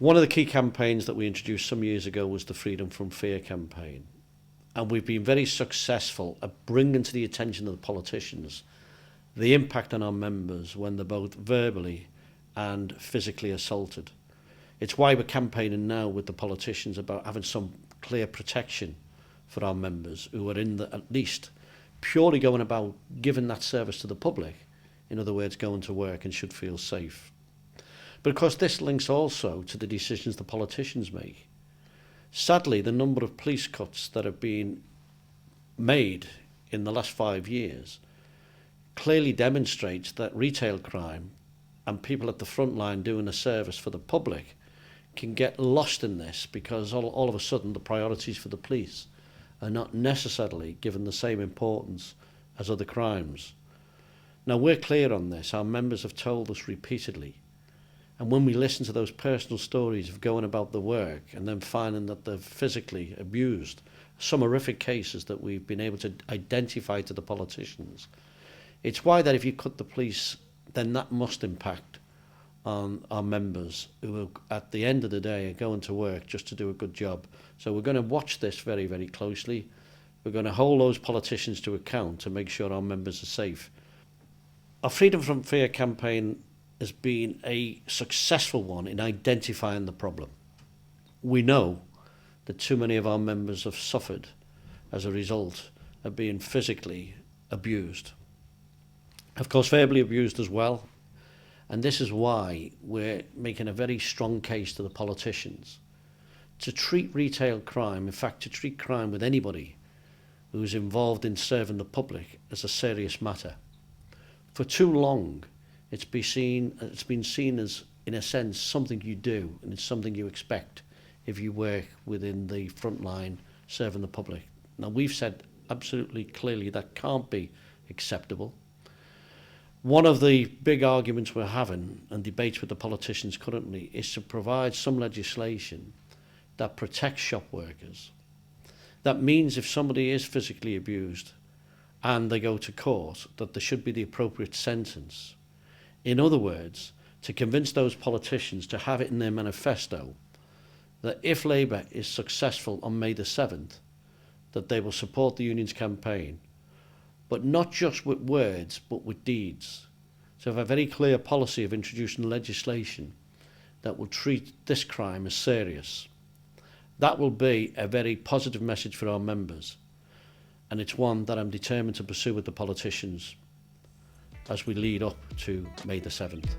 One of the key campaigns that we introduced some years ago was the Freedom from Fear campaign. And we've been very successful at bringing to the attention of the politicians the impact on our members when they're both verbally and physically assaulted. It's why we're campaigning now with the politicians about having some clear protection for our members who are at least purely going about giving that service to the public. In other words, going to work and should feel safe. But of course, this links also to the decisions the politicians make. Sadly, the number of police cuts that have been made in the last 5 years clearly demonstrates that retail crime and people at the front line doing a service for the public can get lost in this because all of a sudden the priorities for the police are not necessarily given the same importance as other crimes. Now, we're clear on this. Our members have told us repeatedly. And when we listen to those personal stories of going about the work and then finding that they're physically abused, some horrific cases that we've been able to identify to the politicians, it's why that if you cut the police, then that must impact on our members who are, at the end of the day, are going to work just to do a good job. So we're going to watch this very, very closely. We're going to hold those politicians to account to make sure our members are safe. Our Freedom from Fear campaign has been a successful one in identifying the problem. We know that too many of our members have suffered as a result of being physically abused. Of course, verbally abused as well. And this is why we're making a very strong case to the politicians to treat retail crime, in fact, to treat crime with anybody who's involved in serving the public as a serious matter. For too long, it's been seen as, in a sense, something you do, and it's something you expect if you work within the front line serving the public. Now, we've said absolutely clearly that can't be acceptable. One of the big arguments we're having and debates with the politicians currently is to provide some legislation that protects shop workers. That means if somebody is physically abused and they go to court, that there should be the appropriate sentence. In other words, to convince those politicians to have it in their manifesto that if Labour is successful on May the 7th, that they will support the union's campaign, but not just with words, but with deeds. So have a very clear policy of introducing legislation that will treat this crime as serious. That will be a very positive message for our members, and it's one that I'm determined to pursue with the politicians as we lead up to May the 7th.